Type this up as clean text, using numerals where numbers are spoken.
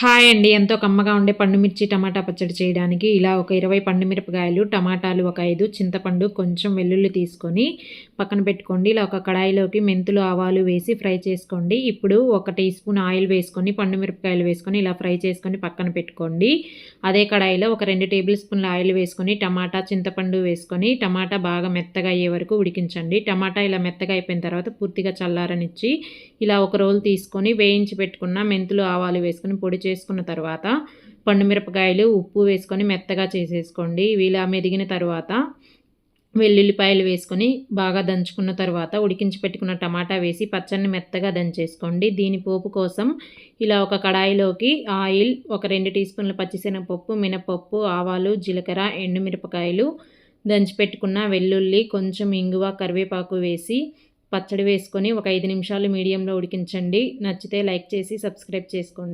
Hi అండి. ఎంతో కమ్మగా ఉండే పండు మిర్చి టమాటా పచ్చడి చేయడానికి ఇలా ఒక 20 పండు మిరపకాయలు, టమాటాలు ఒక 5, చింతపండు, కొంచెం వెల్లుల్లి తీసుకొని పక్కన పెట్టుకోండి. ఇలా ఒక కడాయిలోకి మెంతులు, ఆవాలు వేసి ఫ్రై చేసుకోండి. ఇప్పుడు ఒక టీ స్పూన్ ఆయిల్ వేసుకొని పండు మిరపకాయలు వేసుకొని ఇలా ఫ్రై చేసుకొని పక్కన పెట్టుకోండి. అదే కడాయిలో ఒక 2 టేబుల్ స్పూన్ల ఆయిల్ వేసుకొని టమాటా, చింతపండు వేసుకొని టమాటా బాగా మెత్తగా అయ్యే వరకు ఉడికించండి. టమాటా ఇలా మెత్తగా అయిపోయిన తర్వాత పూర్తిగా చల్లారనిచ్చి ఇలా ఒక రోల్ తీసుకొని వేయించి పెట్టుకున్న మెంతులు, ఆవాలు వేసుకొని పొడి చేసుకున్న తర్వాత పండు మిరపకాయలు, ఉప్పు వేసుకొని మెత్తగా చేసేసుకోండి. ఇవి ఇలా మెదిగిన తర్వాత వెల్లుల్లిపాయలు వేసుకొని బాగా దంచుకున్న తర్వాత ఉడికించి పెట్టుకున్న టమాటా వేసి పచ్చడిని మెత్తగా దంచేసుకోండి. దీని పోపు కోసం ఇలా ఒక కడాయిలోకి ఆయిల్, ఒక 2 టీ స్పూన్ల పచ్చిశనగపప్పు, మినపప్పు, ఆవాలు, జీలకర్ర, ఎండుమిరపకాయలు, దంచి పెట్టుకున్న వెల్లుల్లి, కొంచెం ఇంగువ, కరివేపాకు వేసి పచ్చడి వేసుకొని ఒక 5 నిమిషాలు మీడియంలో ఉడికించండి. నచ్చితే లైక్ చేసి సబ్స్క్రైబ్ చేసుకోండి.